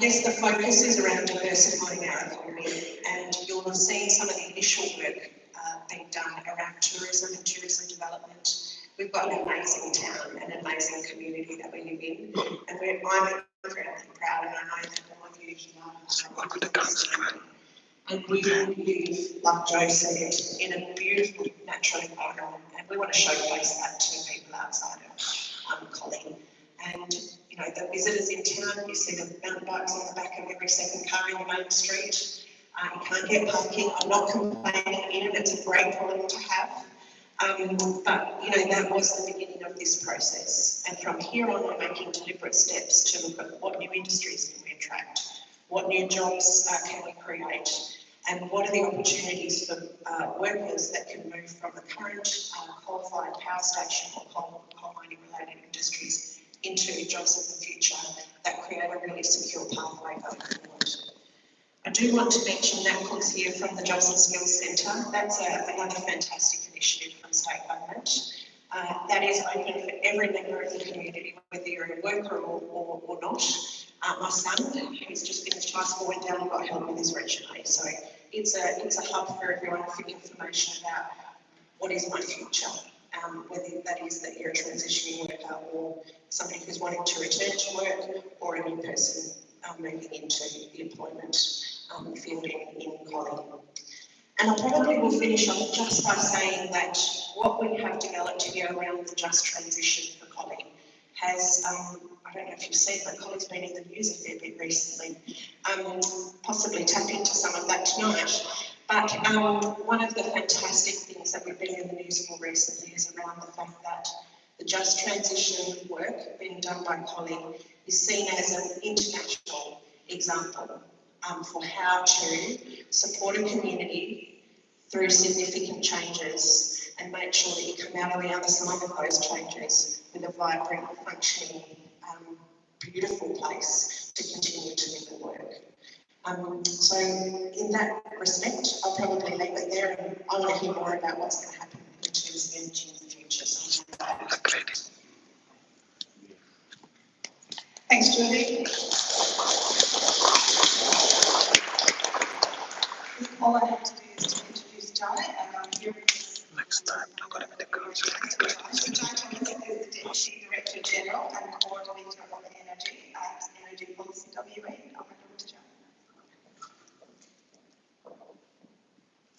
Yes, the focus is around diversifying our economy, and you'll have seen some of the initial work being done around tourism and tourism development. We've got an amazing town and an amazing community that we live in, and I'm incredibly proud, and I know that all of you here and we live, like Joe said, in a beautiful natural environment, and we want to showcase that to people outside of Collie. And you know, the visitors in town, you see the mountain bikes on the back of every second car in the main street. You can't get parking. I'm not complaining in it, it's a great problem to have. But you know, that was the beginning of this process. And from here on, we're making deliberate steps to look at what new industries can we attract, what new jobs can we create, and what are the opportunities for workers that can move from the current qualified power station or coal mining related industries into jobs of the future that create a really secure pathway going forward. I do want to mention that comes here from the Jobs and Skills Centre. That's another fantastic initiative from state government. That is open for every member of the community, whether you're a worker or not. My son, who's just finished high school, went down and got help with his resume. So it's a hub for everyone for information about what is my future, whether that is that you're a transitioning worker or somebody who's wanting to return to work or a new person moving into the employment field in Collie. And I probably will finish off just by saying that what we have developed here around the just transition for Collie has, I don't know if you've seen, but Collie's been in the news a fair bit recently, possibly tap into some of that tonight. But one of the fantastic things that we've been in the news for recently is around the fact that the just transition work being done by Collie is seen as an international example for how to support a community through significant changes and make sure that you come out on the other side of those changes with a vibrant, functioning, beautiful place to continue to live and work. So in that respect, I'll probably leave it there, and I want to hear more about what's going to happen in terms of energy in the future. So thanks, Julie. All I have to do is to introduce Jai, and I'm here with next time. Jai Thomas is the Deputy Director General and Coordinator of Energy at Energy Policy WA.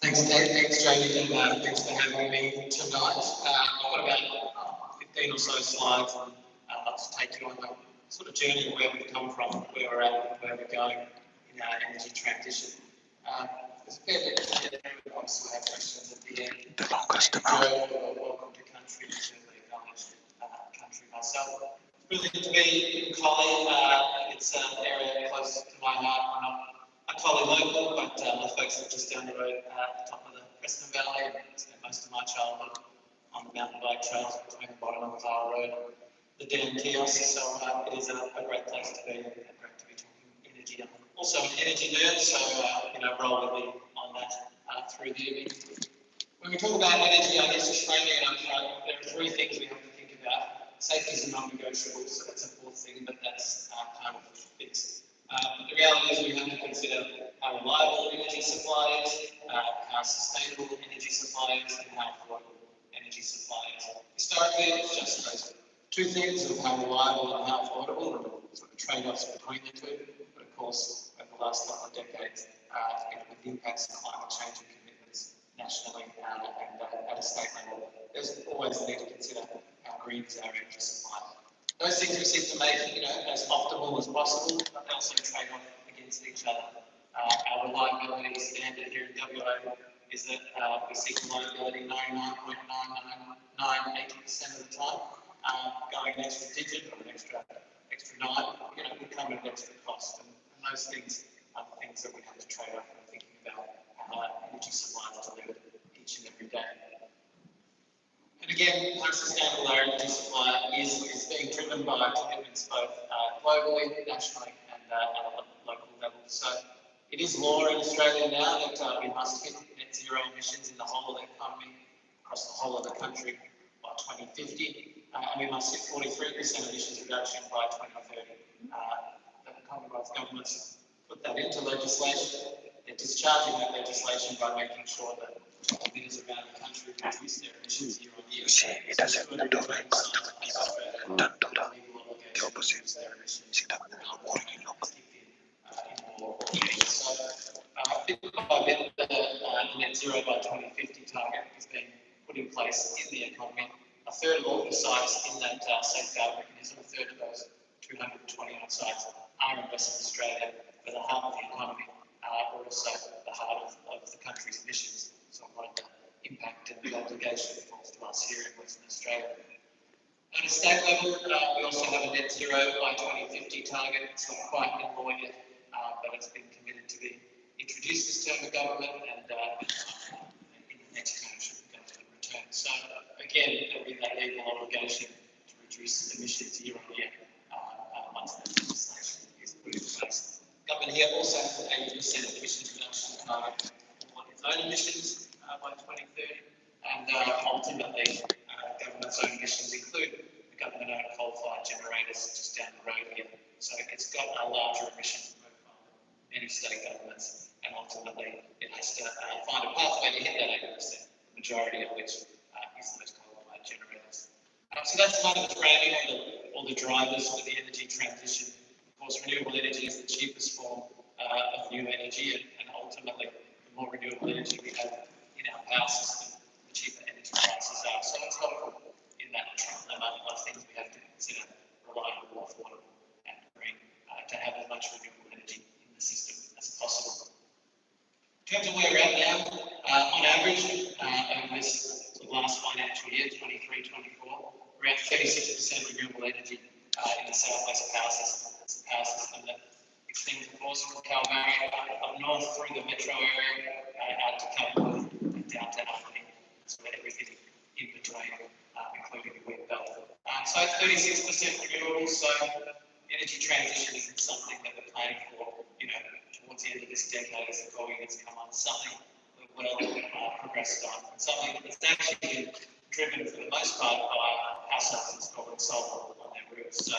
Thanks, Ted. Thanks, Jodie, and thanks for having me tonight. I've got about 15 or so slides, and I'd like to take you on the sort of journey of where we've come from, where we're at, and where we're going in our energy transition. There's a fair bit to get through. Obviously, we'll have questions at the end. Welcome to country, certainly acknowledged country myself. It's really good to be in Collie. It's an area close to my heart. I'm not a Collie local, but my folks are just down the road at the top of the Preston Valley, and spent most of my childhood on the mountain bike trails between the bottom of the Far Road and the Dan kiosk. So it is a great place to be, and great to be talking energy. I'm also an energy nerd, so roll with me on that through the evening. When we talk about energy, I guess just framing it up front, there are three things we have to think about. Safety is a non-negotiable, so that's a fourth thing, but that's kind of fixed. But the reality is we have to consider how reliable energy supply is, how sustainable energy supply is, and how affordable energy supply is. Historically, it's just those two things of how reliable and how affordable, and sort of trade-offs between the two. But of course, over the last couple of decades, with the impacts of climate change and commitments nationally and at a state level, there's always the need to consider how green is our energy supply. Those things we seek to make, as optimal as possible, but they also trade off against each other. Our reliability standard here in WA is that we seek reliability 99.9998% of the time. Going an extra digit or an extra 9, we come at an extra cost, and those things are the things that we have to trade off when thinking about how energy supply is delivered each and every day. And again, how sustainable our energy supply is being driven by commitments both globally, nationally, and at a local level. So it is law in Australia now that we must hit net zero emissions in the whole of the economy, across the whole of the country by 2050, and we must hit 43% emissions reduction by 2030. The Commonwealth governments put that into legislation. They're discharging that legislation by making sure that emitters around the country reduce their emissions year on year. So it's good to do like legal obligation to reduce their emissions more EVs. So bit by bit, the net zero by 2050 target is being put in place in the economy. A third of all the sites in that safeguard mechanism, a third of those 220 odd sites are in Western Australia, but the heart of the economy are also the heart of the country's emissions. So a lot of the impact and the obligation falls to us here in Western Australia. At a state level, we also have a net zero by 2050 target. It's not quite in law yet, but it's been committed to be introduced as term of government, and in the next term should be government return. So again, there will be that legal obligation to reduce emissions year on year once that legislation is put in place. Government here also has an 80% emissions reduction target for its own emissions by 2030, and ultimately government's own emissions include the government-owned coal-fired generators just down the road here. So it's got a larger emissions profile than many state governments, and ultimately it has to find a pathway to hit that 80%, the majority of which is those coal-fired generators. So that's kind of the framing or the drivers for the energy transition. Of course, renewable energy is the cheapest form of new energy, and ultimately, the more renewable energy we have in our power system, the cheaper energy prices are. So it's helpful in that amount of things we have to consider reliable, affordable, and green to have as much renewable energy in the system as possible. In terms of where we're at now, on average, over this last financial year, 23-24, we're at 36% renewable energy in the South West Power System. It's a power system that extends, of course, from Kalbarri up north through the metro area, out to Calgary and down to Albany. So everything in between, including the wind belt. So 36% renewables. So energy transition isn't something that we're planning for, towards the end of this decade as the coal units come on. Something we're well progressed on, and something that's actually been driven for the most part by households installing solar on their roofs. So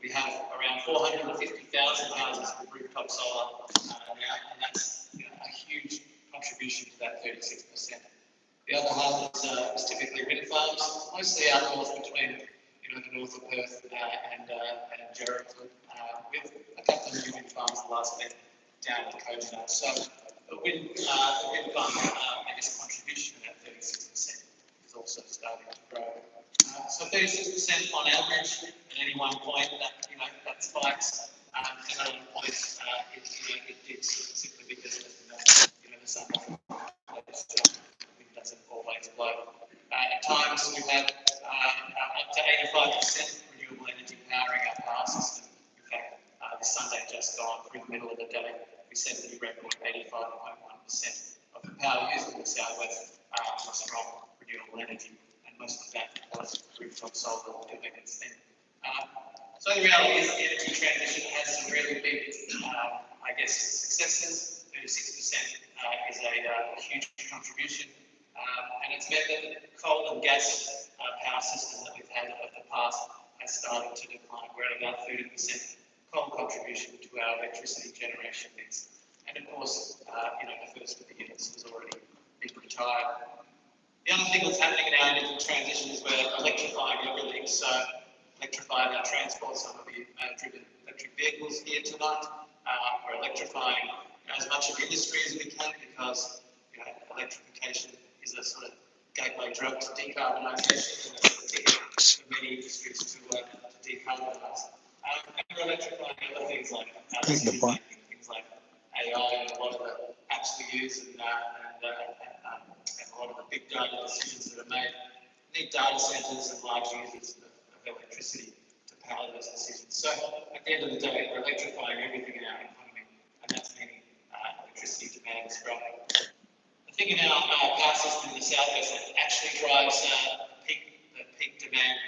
we have around 450,000 houses with rooftop solar now, and that's a huge contribution to that 36%. The other half is typically wind farms, mostly out north between the north of Perth and Geraldton, with a couple of new wind farms the last bit down at Kojak. So the wind farm, contribution to that 36% is also starting to grow. So 36% on average at any one point, that spikes. And at other points, it dips simply because the sun doesn't always blow. At times, we've had up to 85% renewable energy powering our power system. In fact, this Sunday just gone, through the middle of the day, we set a new record of 85.1% of the power used in the southwest was from renewable energy, and most of that was rooftop solar doing its thing. So the reality is the energy transition has some really big, successes. 36% is a huge contribution, and it's meant that the coal and gas power system that we've had of the past has started to decline. We're at about 30% coal contribution to our electricity generation mix. And of course, the first of the units has already been retired. The other thing that's happening in our energy transition is we're electrifying everything. So electrifying our transport. Some of you may have driven electric vehicles here tonight. We're electrifying as much of industry as we can, because electrification is a sort of gateway drug to decarbonisation, and it's a ticket for many industries to decarbonise. And we're electrifying other things like things like AI, and a lot of the apps we use, and a lot of the big data decisions that are made need data centres and large users of electricity to power those decisions. So at the end of the day, we're electrifying everything in our economy, and that's meaning electricity demand is growing. The thing in our power system in the southwest that actually drives the peak demand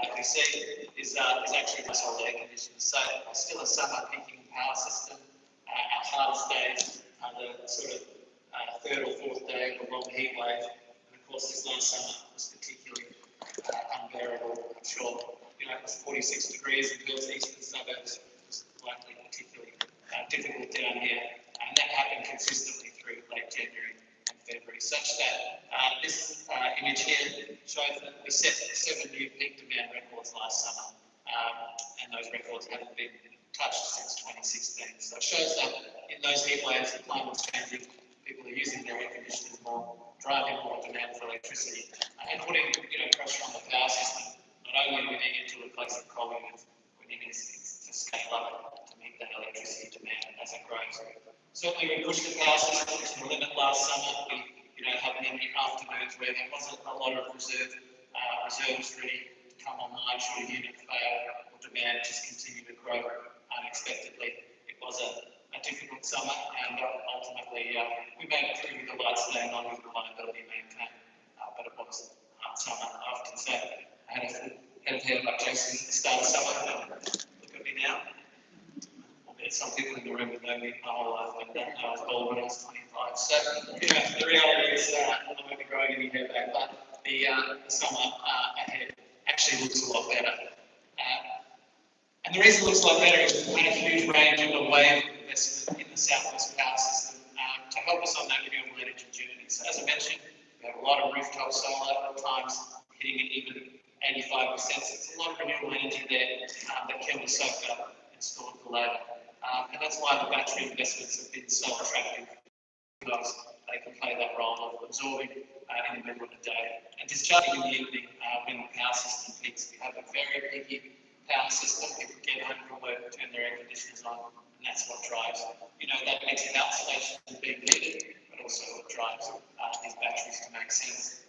that we see is actually household air conditioners. So it's still a summer peaking power system. Our hardest days are the sort of third or fourth day of a long heat wave. And of course, this last summer was particularly unbearable. I'm sure, it was 46 degrees in Perth's eastern suburbs. It was likely particularly down here, and that happened consistently through late January and February, such that this image here shows that we set 7 new peak demand records last summer, and those records haven't been touched since 2016. So it shows that in those heat waves, the climate's changing, people are using their air conditioners more, driving more demand for electricity, and putting pressure on the power system. Not only do we need to replace the coal units, we need to scale up to meet that electricity demand as it grows. Certainly, we pushed the power system to the limit last summer. We had many afternoons where there wasn't a lot of reserves ready to come online should a unit fail or demand just continue to grow unexpectedly. It was a difficult summer, and ultimately we made it through with the lights staying on with reliability maintained, but it was a hard summer. I often say I had a head of hair like Jason at the start of summer. Look at me now. Some people in the room have known me my whole life, but I was old when I was 25. So, the reality is I won't be growing any hair back, but the summer ahead actually looks a lot better. And the reason it looks a lot better is we've had a huge range of wave investment in the Southwest Power System to help us on that renewable energy journey. So, as I mentioned, we have a lot of rooftop solar, at times hitting even 85%. So, it's a lot of renewable energy there that can be soaked up and stored for later. And that's why the battery investments have been so attractive, because they can play that role of absorbing in the middle of the day and discharging in the evening when the power system peaks. We have a very peaky power system. People get home from work, turn their air conditioners on, and that's what drives, that mix of insulation being needed, but also what drives these batteries to make sense.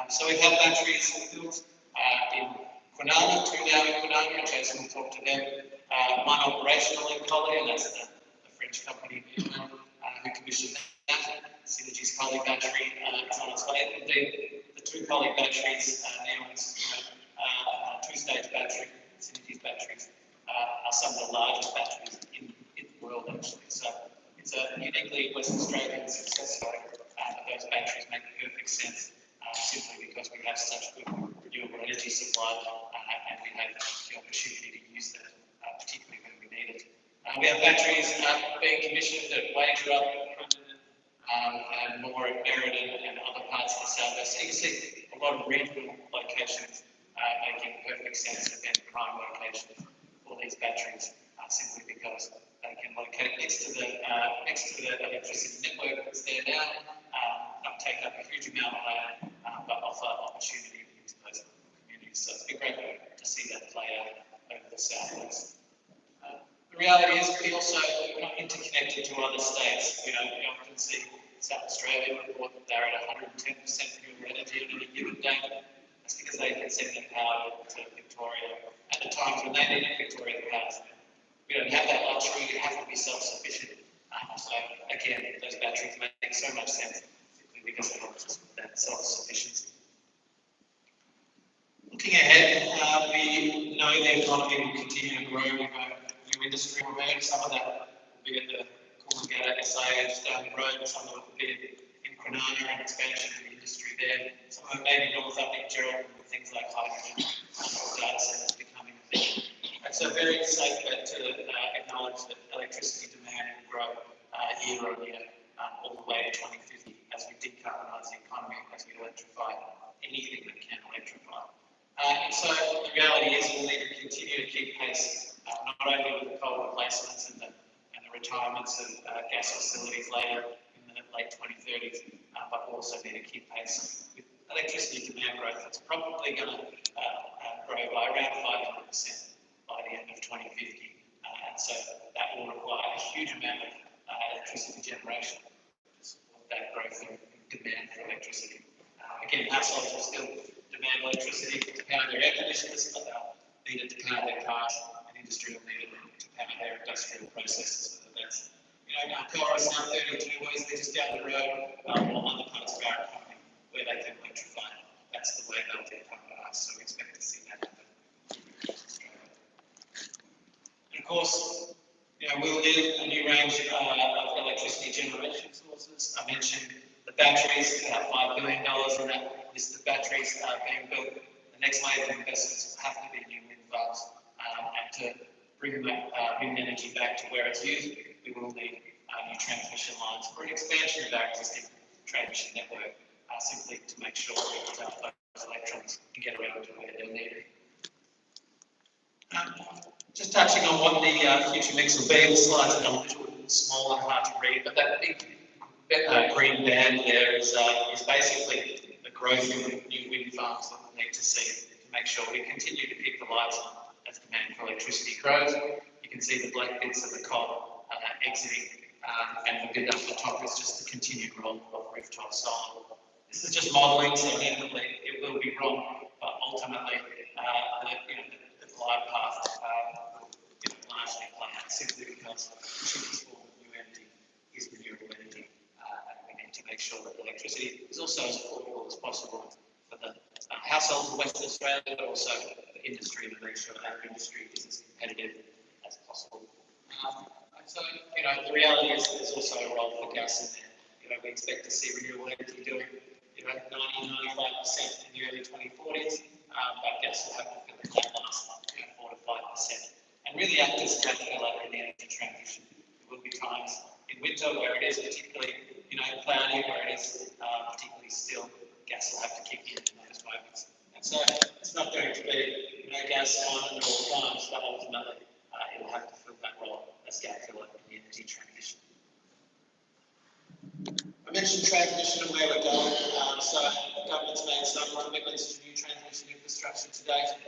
So we have batteries built in Kwinana, 2 now in Kwinana, and Jason will talk to them. One operational in Collie, and that's the French company who commissioned that. Synergy's Collie battery is on its way. Indeed, the 2 Collie batteries, Neoen's two-stage battery, Synergy's batteries, are some of the largest batteries in the world, actually. So it's a uniquely West Australian success story, but those batteries make perfect sense simply because we have such good renewable energy supply and we have the opportunity to use that, particularly when we need it. We have batteries being commissioned at Wagerup and more at Merredin and other parts of the southwest. So you can see a lot of regional locations making perfect sense and prime locations for these batteries, simply because they can locate next to the electricity network that's there now, not take up a huge amount of land, but offer opportunity into those communities. So it's been great to see that play out over the southwest. The reality is we're not interconnected to other states. We often see South Australia report that they're at 110% renewable energy on any given day. That's because they can send their power to Victoria at the times when they need it. Victoria powers them. We don't have that luxury. You have to be self-sufficient. So again, those batteries make so much sense simply because they help us with that self-sufficiency. Looking ahead, we know the economy will continue to grow. We've got new industry emerge. Some of that will be at the Coolangatta SIH down the road. Some of it will be in Kwinana and expansion of the industry there. Some of it may be north up in Geraldton with things like hydrogen or data centers becoming a thing. It's a very safe bet to acknowledge that electricity demand will grow year on year all the way to 2050 as we decarbonise the economy, as we electrify anything that can electrify. And so the reality is we'll need to continue to keep pace, not only with the coal replacements and the retirements of gas facilities later in the late 2030s, but we'll also need to keep pace with electricity demand growth. It's probably going to grow by around 500% by the end of 2050. And so that will require a huge amount of electricity generation to support that growth in demand for electricity. Again, households will still demand electricity to power their air conditioners, but they'll need it to power their cars, and industry will need it to power their industrial processes. So that's, Alcoa is now 32 ways, they're just down the road, or other parts of our economy where they can electrify. That's the way they'll decarbonise, so we expect to see that happen in Australia. And of course, we'll need a new range of electricity generation sources. I mentioned the batteries, about $5 billion in that list of batteries being built. The next wave of investments will have to be new wind farms, and to bring that wind energy back to where it's used, we will need new transmission lines for an expansion of our existing transmission network, simply to make sure that those electrons can get around to where they're needed. Just touching on what the future mix will be, the slides are a little small and hard to read, but that big green band there is basically the growth in new wind farms that we need to see to make sure we continue to keep the lights on as demand for electricity grows. You can see the black bits of the COP exiting, and the bit up the top is just the continued role of rooftop solar. This is just modelling, so inevitably it will be wrong, but ultimately the glide path will largely play out simply because the cheapest form of new energy is renewable energy, and we need to make sure that electricity is also as affordable as possible for the households of Western Australia, but also for industry, to make sure that our industry is as competitive as possible. So, the reality is there's also a role for gas in there. We expect to see renewable energy doing 90-95% in the early 2040s, but gas will have to fill that last 4 to 5%. And really act as caterpillar in the energy transition. There will be times in winter where it is particularly cloudy, where it is particularly still. Gas will have to kick in those moments. And so it's not going to be gas on at all times, but ultimately it will have to fill that role as caterpillar in the energy transition. I mentioned transmission and where we're going. So the government's made some commitments to new transmission infrastructure to date.